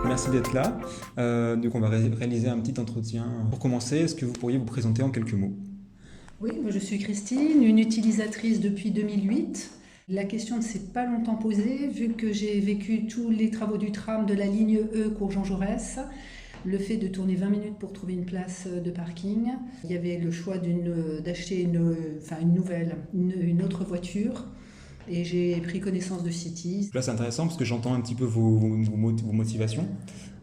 Merci d'être là. Donc on va réaliser un petit entretien. Pour commencer, est-ce que vous pourriez vous présenter en quelques mots? Oui, moi je suis Christine, une utilisatrice depuis 2008. La question ne s'est pas longtemps posée, vu que j'ai vécu tous les travaux du tram de la ligne E cours Jean Jaurès. Le fait de tourner 20 minutes pour trouver une place de parking. Il y avait le choix d'acheter une autre voiture. Et j'ai pris connaissance de Cities. Là, c'est intéressant parce que j'entends un petit peu vos motivations.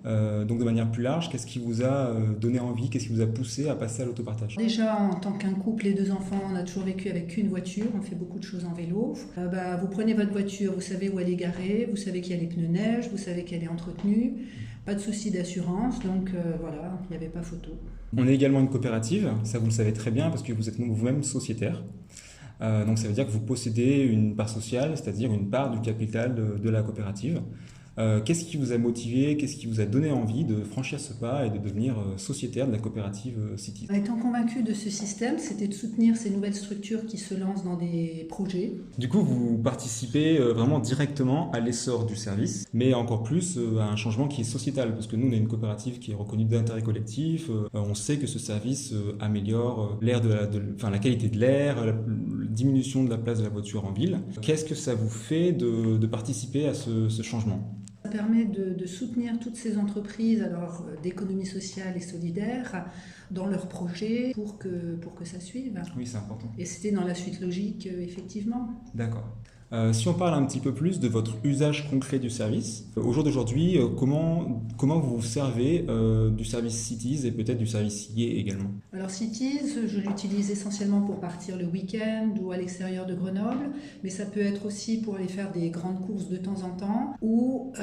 Donc de manière plus large, qu'est-ce qui vous a donné envie, qu'est-ce qui vous a poussé à passer à l'autopartage? Déjà, en tant qu'un couple et deux enfants, on a toujours vécu avec une voiture, on fait beaucoup de choses en vélo. Vous prenez votre voiture, vous savez où elle est garée, vous savez qu'il y a les pneus neige, vous savez qu'elle est entretenue, pas de souci d'assurance, donc voilà, il n'y avait pas photo. On est également une coopérative, ça vous le savez très bien parce que vous êtes vous-même sociétaire. Donc ça veut dire que vous possédez une part sociale, c'est-à-dire une part du capital de la coopérative. Qu'est-ce qui vous a motivé, qu'est-ce qui vous a donné envie de franchir ce pas et de devenir sociétaire de la coopérative Cities? Étant convaincu de ce système, c'était de soutenir ces nouvelles structures qui se lancent dans des projets. Du coup, vous participez vraiment directement à l'essor du service, mais encore plus à un changement qui est sociétal, parce que nous, on est une coopérative qui est reconnue d'intérêt collectif. On sait que ce service améliore la qualité de l'air, la diminution de la place de la voiture en ville. Qu'est-ce que ça vous fait de participer à ce changement? Ça permet de soutenir toutes ces entreprises d'économie sociale et solidaire dans leurs projets pour que ça suive. Oui, c'est important. Et c'était dans la suite logique, effectivement. D'accord. Si on parle un petit peu plus de votre usage concret du service, au jour d'aujourd'hui, comment vous vous servez du service Cities et peut-être du service Yé également? Alors Cities, je l'utilise essentiellement pour partir le week-end ou à l'extérieur de Grenoble, mais ça peut être aussi pour aller faire des grandes courses de temps en temps ou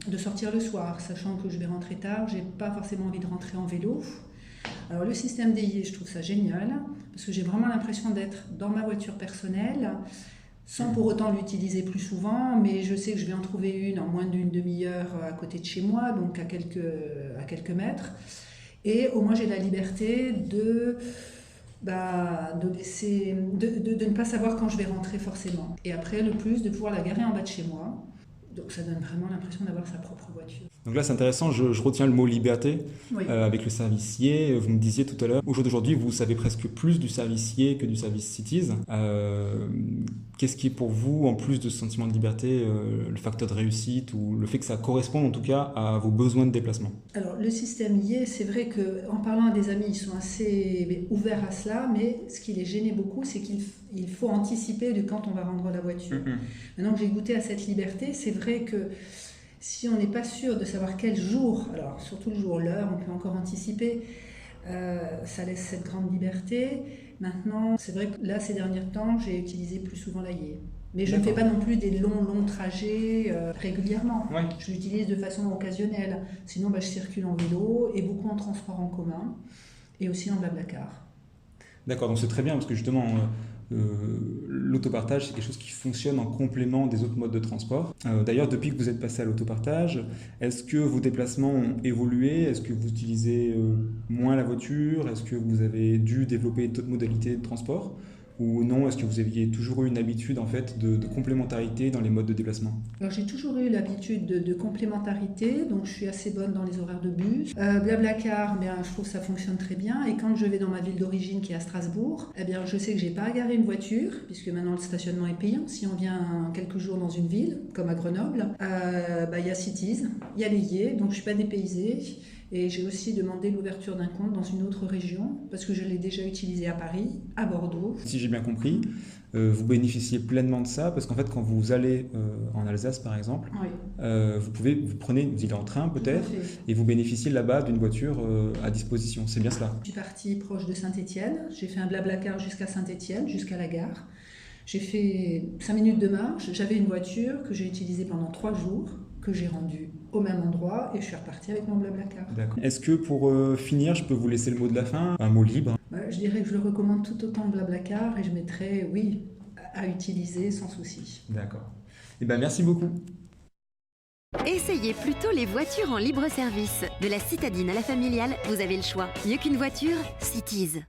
de sortir le soir, sachant que je vais rentrer tard, j'ai pas forcément envie de rentrer en vélo. Alors le système DIE, je trouve ça génial, parce que j'ai vraiment l'impression d'être dans ma voiture personnelle, sans pour autant l'utiliser plus souvent, mais je sais que je vais en trouver une en moins d'une demi-heure à côté de chez moi, donc à quelques mètres. Et au moins j'ai la liberté de ne pas savoir quand je vais rentrer forcément. Et après, le plus, de pouvoir la garer en bas de chez moi. Donc ça donne vraiment l'impression d'avoir sa propre voiture. Donc là, c'est intéressant, je retiens le mot liberté Oui. avec le service Yé. Vous me disiez tout à l'heure, au jour d'aujourd'hui, vous savez presque plus du service Yé que du service Cities. Qu'est-ce qui est pour vous, en plus de ce sentiment de liberté, le facteur de réussite ou le fait que ça corresponde en tout cas à vos besoins de déplacement? Alors le système Yé, c'est vrai qu'en parlant à des amis, ils sont assez ouverts à cela, mais ce qui les gênait beaucoup, c'est qu'il faut anticiper de quand on va rendre la voiture. Maintenant que j'ai goûté à cette liberté, c'est vrai que si on n'est pas sûr de savoir quel jour, alors surtout le jour, l'heure, on peut encore anticiper, ça laisse cette grande liberté. Maintenant, c'est vrai que là, ces derniers temps, j'ai utilisé plus souvent la Yé. Mais je ne fais pas non plus des longs trajets régulièrement. Ouais. Je l'utilise de façon occasionnelle. Sinon, je circule en vélo et beaucoup en transport en commun et aussi en blablacar. D'accord, donc c'est très bien parce que justement, l'autopartage, c'est quelque chose qui fonctionne en complément des autres modes de transport. D'ailleurs, depuis que vous êtes passé à l'autopartage, est-ce que vos déplacements ont évolué? Est-ce que vous utilisez moins la voiture? Est-ce que vous avez dû développer d'autres modalités de transport? Ou non, est-ce que vous aviez toujours eu une habitude en fait de complémentarité dans les modes de déplacement? Alors j'ai toujours eu l'habitude de complémentarité, donc je suis assez bonne dans les horaires de bus. Blablacar, je trouve que ça fonctionne très bien. Et quand je vais dans ma ville d'origine qui est à Strasbourg, je sais que j'ai pas à garer une voiture, puisque maintenant le stationnement est payant. Si on vient quelques jours dans une ville, comme à Grenoble, il y a Cities, il y a les Yé, donc je suis pas dépaysée. Et j'ai aussi demandé l'ouverture d'un compte dans une autre région, parce que je l'ai déjà utilisé à Paris, à Bordeaux. Si j'ai bien compris, vous bénéficiez pleinement de ça, parce qu'en fait, quand vous allez en Alsace, par exemple, Oui. vous allez en train peut-être, et vous bénéficiez là-bas d'une voiture à disposition. C'est bien cela? Je suis partie proche de Saint-Étienne. J'ai fait un blablacar jusqu'à Saint-Étienne, jusqu'à la gare. J'ai fait 5 minutes de marche. J'avais une voiture que j'ai utilisée pendant 3 jours, que j'ai rendue au même endroit, et je suis repartie avec mon blablacar. D'accord. Est-ce que pour finir, je peux vous laisser le mot de la fin, un mot libre? Je dirais que je le recommande tout autant de blablacar, et je mettrais oui à utiliser sans souci. D'accord. Merci beaucoup. Essayez plutôt les voitures en libre service. De la citadine à la familiale, vous avez le choix. Mieux qu'une voiture, Cities.